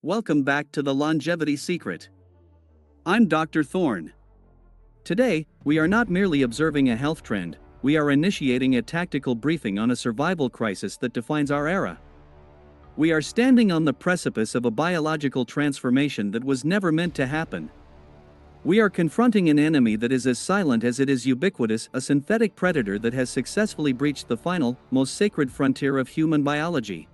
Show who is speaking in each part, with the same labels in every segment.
Speaker 1: Welcome back to the Longevity Secret. I'm Dr. Thorne. Today, we are not merely observing a health trend, we are initiating a tactical briefing on a survival crisis that defines our era. We are standing on the precipice of a biological transformation that was never meant to happen. We are confronting an enemy that is as silent as it is ubiquitous, a synthetic predator that has successfully breached the final, most sacred frontier of human biology.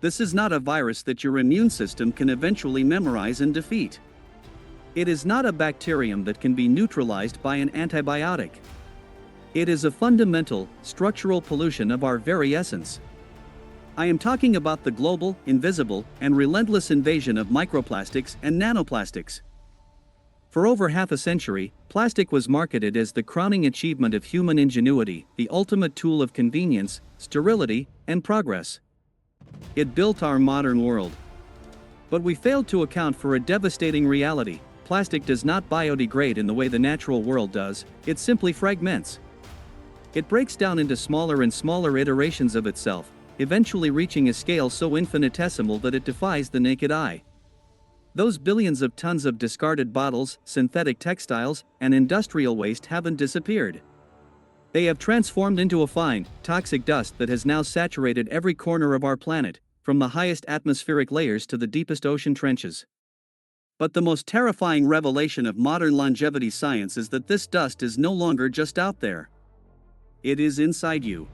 Speaker 1: This is not a virus that your immune system can eventually memorize and defeat. It is not a bacterium that can be neutralized by an antibiotic. It is a fundamental, structural pollution of our very essence. I am talking about the global, invisible, and relentless invasion of microplastics and nanoplastics. For over half a century, plastic was marketed as the crowning achievement of human ingenuity, the ultimate tool of convenience, sterility, and progress. It built our modern world. But we failed to account for a devastating reality. Plastic does not biodegrade in the way the natural world does, it simply fragments. It breaks down into smaller and smaller iterations of itself, eventually reaching a scale so infinitesimal that it defies the naked eye. Those billions of tons of discarded bottles, synthetic textiles, and industrial waste haven't disappeared. They have transformed into a fine, toxic dust that has now saturated every corner of our planet, from the highest atmospheric layers to the deepest ocean trenches. But the most terrifying revelation of modern longevity science is that this dust is no longer just out there. It is inside you.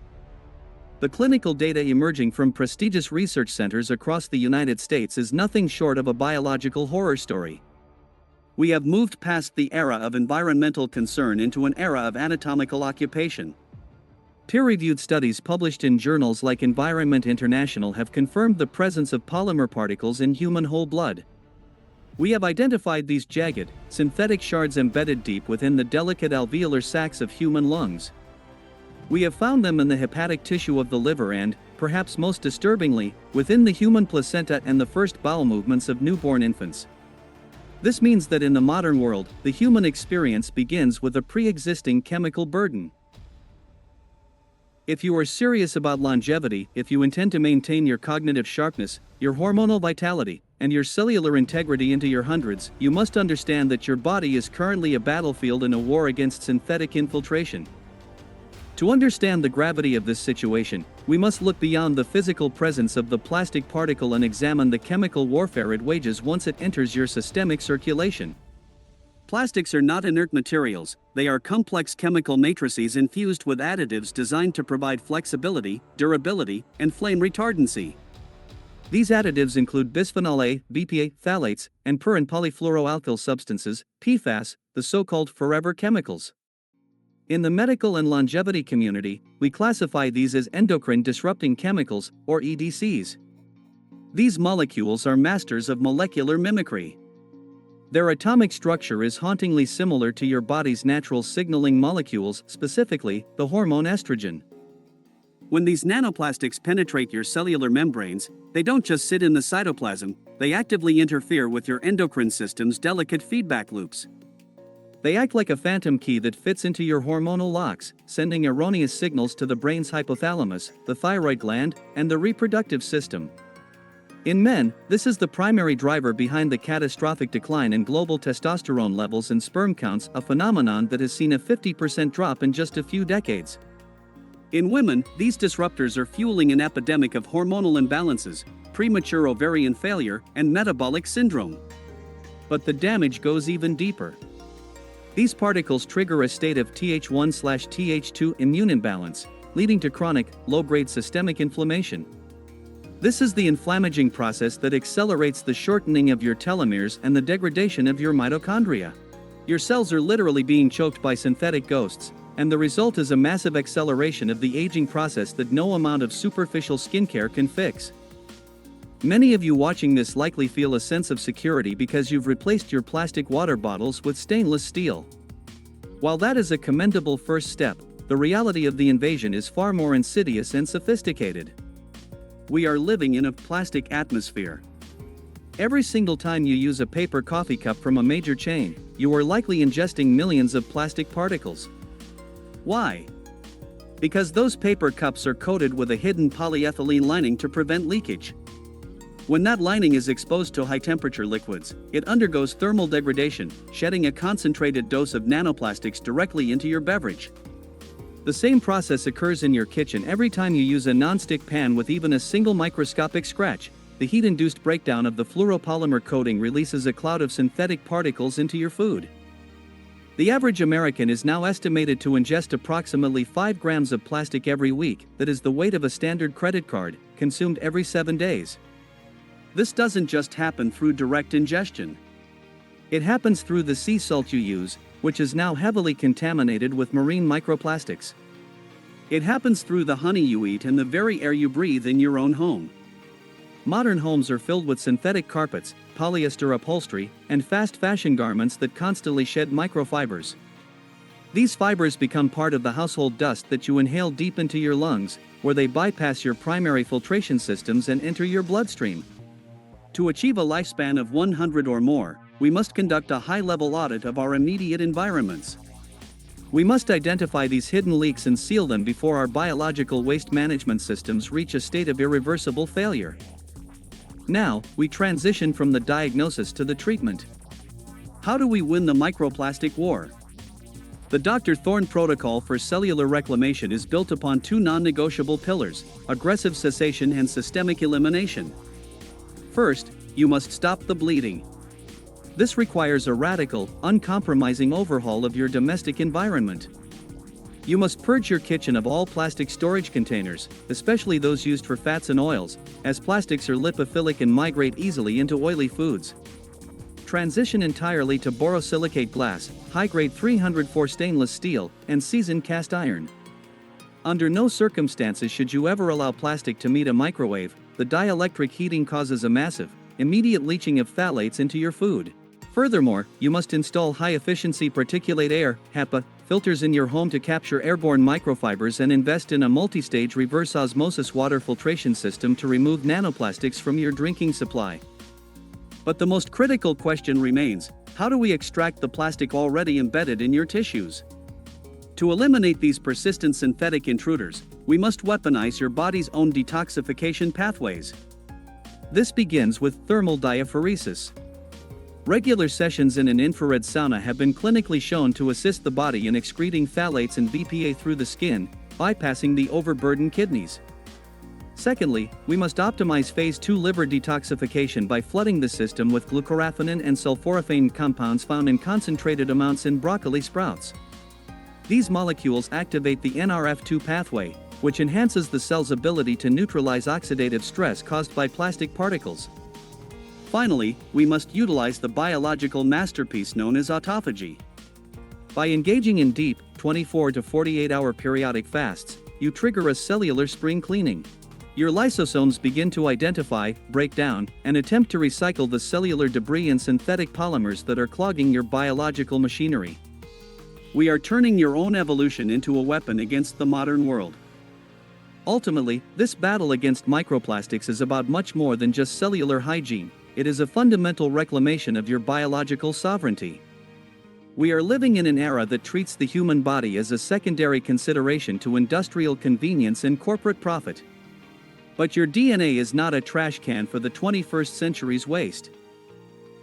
Speaker 1: The clinical data emerging from prestigious research centers across the United States is nothing short of a biological horror story. We have moved past the era of environmental concern into an era of anatomical occupation. Peer-reviewed studies published in journals like Environment International have confirmed the presence of polymer particles in human whole blood. We have identified these jagged, synthetic shards embedded deep within the delicate alveolar sacs of human lungs. We have found them in the hepatic tissue of the liver and, perhaps most disturbingly, within the human placenta and the first bowel movements of newborn infants. This means that in the modern world, the human experience begins with a pre-existing chemical burden. If you are serious about longevity, if you intend to maintain your cognitive sharpness, your hormonal vitality, and your cellular integrity into your hundreds, you must understand that your body is currently a battlefield in a war against synthetic infiltration. To understand the gravity of this situation, we must look beyond the physical presence of the plastic particle and examine the chemical warfare it wages once it enters your systemic circulation. Plastics are not inert materials, they are complex chemical matrices infused with additives designed to provide flexibility, durability, and flame retardancy. These additives include bisphenol A, BPA, phthalates, and per- and polyfluoroalkyl substances, PFAS, the so-called forever chemicals. In the medical and longevity community, we classify these as endocrine-disrupting chemicals, or EDCs. These molecules are masters of molecular mimicry. Their atomic structure is hauntingly similar to your body's natural signaling molecules, specifically, the hormone estrogen. When these nanoplastics penetrate your cellular membranes, they don't just sit in the cytoplasm, they actively interfere with your endocrine system's delicate feedback loops. They act like a phantom key that fits into your hormonal locks, sending erroneous signals to the brain's hypothalamus, the thyroid gland, and the reproductive system. In men, this is the primary driver behind the catastrophic decline in global testosterone levels and sperm counts, a phenomenon that has seen a 50% drop in just a few decades. In women, these disruptors are fueling an epidemic of hormonal imbalances, premature ovarian failure, and metabolic syndrome. But the damage goes even deeper. These particles trigger a state of Th1/Th2 immune imbalance, leading to chronic, low-grade systemic inflammation. This is the inflammaging process that accelerates the shortening of your telomeres and the degradation of your mitochondria. Your cells are literally being choked by synthetic ghosts, and the result is a massive acceleration of the aging process that no amount of superficial skincare can fix. Many of you watching this likely feel a sense of security because you've replaced your plastic water bottles with stainless steel. While that is a commendable first step, the reality of the invasion is far more insidious and sophisticated. We are living in a plastic atmosphere. Every single time you use a paper coffee cup from a major chain, you are likely ingesting millions of plastic particles. Why? Because those paper cups are coated with a hidden polyethylene lining to prevent leakage. When that lining is exposed to high-temperature liquids, it undergoes thermal degradation, shedding a concentrated dose of nanoplastics directly into your beverage. The same process occurs in your kitchen every time you use a non-stick pan with even a single microscopic scratch. The heat-induced breakdown of the fluoropolymer coating releases a cloud of synthetic particles into your food. The average American is now estimated to ingest approximately 5 grams of plastic every week, that is the weight of a standard credit card, consumed every 7 days. This doesn't just happen through direct ingestion. It happens through the sea salt you use, which is now heavily contaminated with marine microplastics. It happens through the honey you eat and the very air you breathe in your own home. Modern homes are filled with synthetic carpets, polyester upholstery, and fast fashion garments that constantly shed microfibers. These fibers become part of the household dust that you inhale deep into your lungs, where they bypass your primary filtration systems and enter your bloodstream. To achieve a lifespan of 100 or more, we must conduct a high-level audit of our immediate environments. We must identify these hidden leaks and seal them before our biological waste management systems reach a state of irreversible failure. Now, we transition from the diagnosis to the treatment. How do we win the microplastic war? The Dr. Thorne protocol for cellular reclamation is built upon 2 non-negotiable pillars: aggressive cessation and systemic elimination. First, you must stop the bleeding. This requires a radical, uncompromising overhaul of your domestic environment. You must purge your kitchen of all plastic storage containers, especially those used for fats and oils, as plastics are lipophilic and migrate easily into oily foods. Transition entirely to borosilicate glass, high-grade 304 stainless steel, and seasoned cast iron. Under no circumstances should you ever allow plastic to meet a microwave. The dielectric heating causes a massive, immediate leaching of phthalates into your food. Furthermore, you must install high-efficiency particulate air (HEPA) filters in your home to capture airborne microfibers and invest in a multi-stage reverse osmosis water filtration system to remove nanoplastics from your drinking supply. But the most critical question remains: how do we extract the plastic already embedded in your tissues? To eliminate these persistent synthetic intruders, we must weaponize your body's own detoxification pathways. This begins with thermal diaphoresis. Regular sessions in an infrared sauna have been clinically shown to assist the body in excreting phthalates and BPA through the skin, bypassing the overburdened kidneys. Secondly, we must optimize phase 2 liver detoxification by flooding the system with glucoraphanin and sulforaphane compounds found in concentrated amounts in broccoli sprouts. These molecules activate the NRF2 pathway, which enhances the cell's ability to neutralize oxidative stress caused by plastic particles. Finally, we must utilize the biological masterpiece known as autophagy. By engaging in deep, 24 to 48-hour periodic fasts, you trigger a cellular spring cleaning. Your lysosomes begin to identify, break down, and attempt to recycle the cellular debris and synthetic polymers that are clogging your biological machinery. We are turning your own evolution into a weapon against the modern world. Ultimately, this battle against microplastics is about much more than just cellular hygiene. It is a fundamental reclamation of your biological sovereignty. We are living in an era that treats the human body as a secondary consideration to industrial convenience and corporate profit. But your DNA is not a trash can for the 21st century's waste.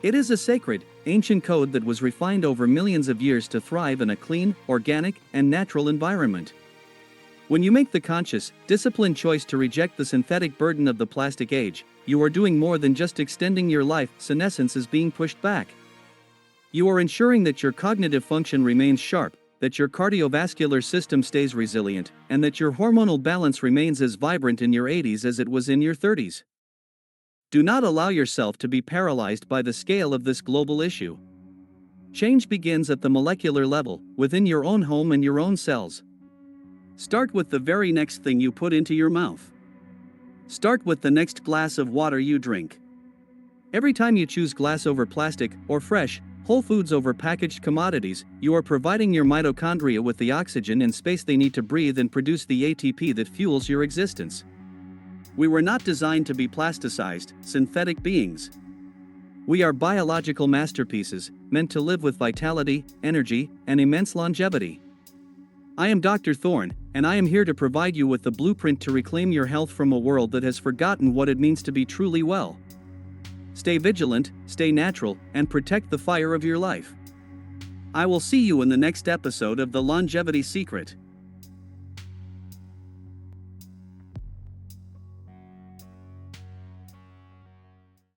Speaker 1: It is a sacred, ancient code that was refined over millions of years to thrive in a clean, organic, and natural environment. When you make the conscious, disciplined choice to reject the synthetic burden of the plastic age, you are doing more than just extending your life. Senescence is being pushed back. You are ensuring that your cognitive function remains sharp, that your cardiovascular system stays resilient, and that your hormonal balance remains as vibrant in your 80s as it was in your 30s. Do not allow yourself to be paralyzed by the scale of this global issue. Change begins at the molecular level, within your own home and your own cells. Start with the very next thing you put into your mouth. Start with the next glass of water you drink. Every time you choose glass over plastic, or fresh, whole foods over packaged commodities, you are providing your mitochondria with the oxygen and space they need to breathe and produce the ATP that fuels your existence. We were not designed to be plasticized, synthetic beings. We are biological masterpieces, meant to live with vitality, energy, and immense longevity. I am Dr. Thorne, and I am here to provide you with the blueprint to reclaim your health from a world that has forgotten what it means to be truly well. stay vigilant, stay natural, and protect the fire of your life. I will see you in the next episode of The Longevity Secret.